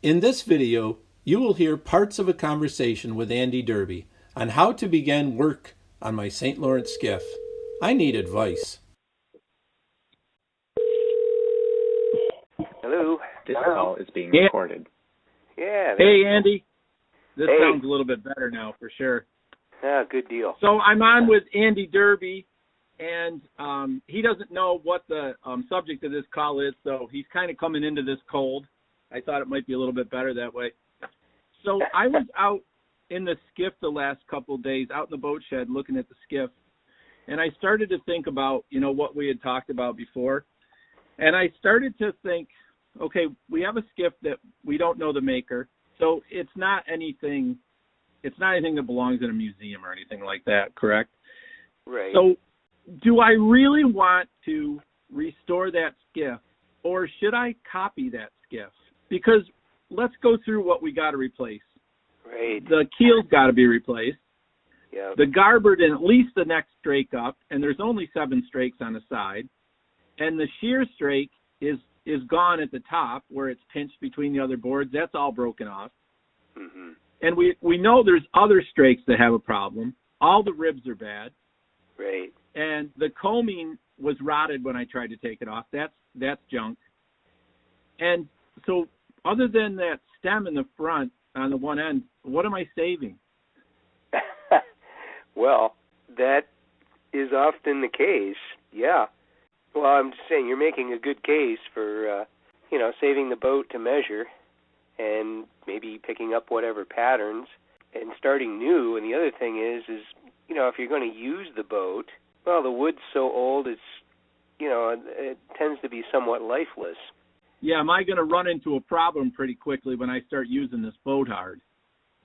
In this video, you will hear parts of a conversation with Andy Derby on how to begin work on my St. Lawrence skiff. I need advice. Hello. This call is being recorded. Yeah. Hey, Andy. This Hey. sounds a little bit better now, for sure. Ah, good deal. So I'm on with Andy Derby, and he doesn't know what the subject of this call is, so he's kind of coming into this cold. I thought it might be a little bit better that way. So I was out in the skiff the last couple of days, out in the boat shed looking at the skiff, and I started to think about, what we had talked about before. And I started to think, okay, we have a skiff that we don't know the maker, so it's not anything that belongs in a museum or anything like that, correct? Right. So do I really want to restore that skiff, or should I copy that skiff? Because let's go through what we got to replace. Right. The keel's got to be replaced. Yeah. The garboard and at least the next strake up, and there's only 7 strakes on the side. And the shear strake is gone at the top where it's pinched between the other boards. That's all broken off. Mhm. And we know there's other strakes that have a problem. All the ribs are bad. Right. And the combing was rotted when I tried to take it off. That's junk. And so other than that stem in the front on the one end, what am I saving? Well, that is often the case. Yeah. Well, I'm just saying you're making a good case for, saving the boat to measure and maybe picking up whatever patterns and starting new. And the other thing is, if you're going to use the boat, well, the wood's so old, it tends to be somewhat lifeless. Yeah, am I going to run into a problem pretty quickly when I start using this boat hard?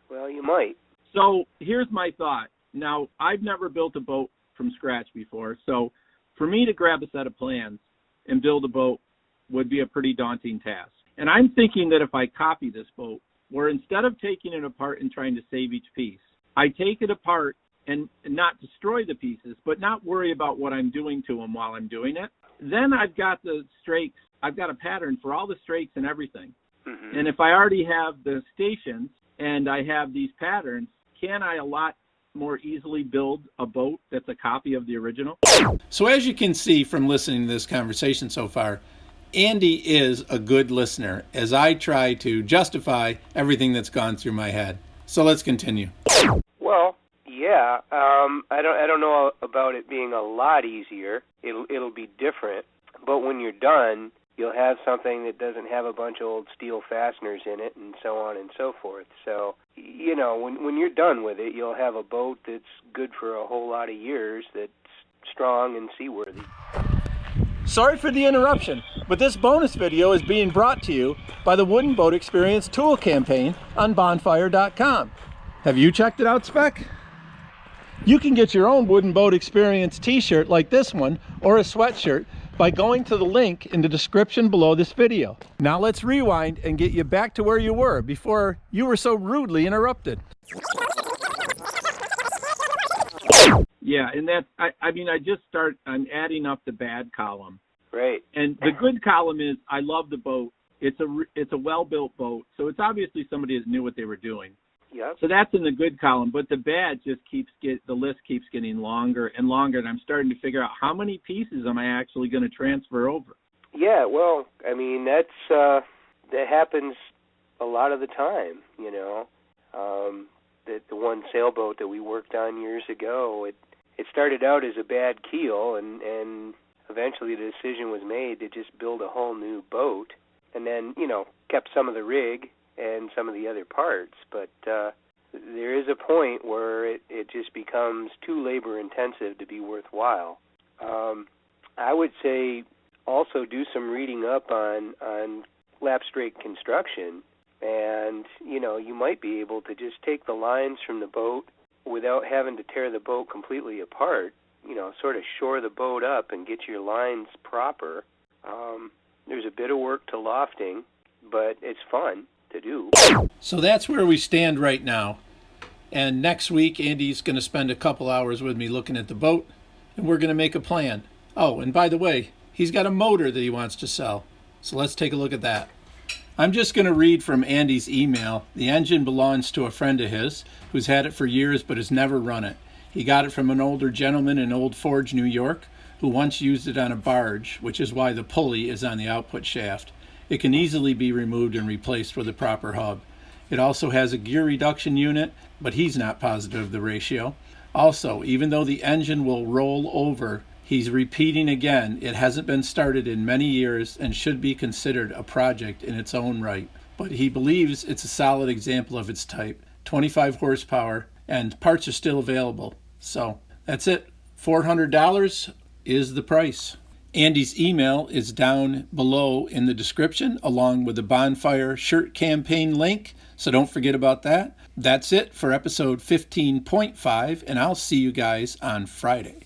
Well, you might. So here's my thought. Now, I've never built a boat from scratch before, so for me to grab a set of plans and build a boat would be a pretty daunting task. And I'm thinking that if I copy this boat, where instead of taking it apart and trying to save each piece, I take it apart and not destroy the pieces, but not worry about what I'm doing to them while I'm doing it. Then I've got the strakes. I've got a pattern for all the strakes and everything. Mm-hmm. And if I already have the stations and I have these patterns, can I a lot more easily build a boat that's a copy of the original? So as you can see from listening to this conversation so far, Andy is a good listener as I try to justify everything that's gone through my head. So let's continue. Well, yeah, I don't know about it being a lot easier. It'll be different, but when you're done, you'll have something that doesn't have a bunch of old steel fasteners in it, and so on and so forth. So, when you're done with it, you'll have a boat that's good for a whole lot of years, that's strong and seaworthy. Sorry for the interruption, but this bonus video is being brought to you by the Wooden Boat Experience Tool Campaign on bonfire.com. Have you checked it out, Spec? You can get your own Wooden Boat Experience t-shirt like this one or a sweatshirt by going to the link in the description below this video. Now let's rewind and get you back to where you were before you were so rudely interrupted. Yeah, and that's, I'm adding up the bad column. Right. And the good column is, I love the boat. It's a well-built boat, so it's obviously somebody that knew what they were doing. Yep. So that's in the good column, but the bad just the list keeps getting longer and longer, and I'm starting to figure out how many pieces am I actually going to transfer over. Yeah, well, that happens a lot of the time, The one sailboat that we worked on years ago, it started out as a bad keel, and eventually the decision was made to just build a whole new boat, and then, kept some of the rig and some of the other parts, but there is a point where it just becomes too labor-intensive to be worthwhile. I would say also do some reading up on lap strake construction, and, you might be able to just take the lines from the boat without having to tear the boat completely apart, sort of shore the boat up and get your lines proper. There's a bit of work to lofting, but it's fun to do. So that's where we stand right now. And next week, Andy's going to spend a couple hours with me looking at the boat, and we're going to make a plan. Oh, and by the way, he's got a motor that he wants to sell. So let's take a look at that. I'm just going to read from Andy's email. The engine belongs to a friend of his who's had it for years but has never run it. He got it from an older gentleman in Old Forge, New York, who once used it on a barge, which is why the pulley is on the output shaft. It can easily be removed and replaced with a proper hub. It also has a gear reduction unit, but he's not positive of the ratio. Also, even though the engine will roll over, he's repeating again, it hasn't been started in many years and should be considered a project in its own right. But he believes it's a solid example of its type, 25 horsepower, and parts are still available. So that's it. $400 is the price. Andy's email is down below in the description, along with the Bonfire shirt campaign link, so don't forget about that. That's it for episode 15.5, and I'll see you guys on Friday.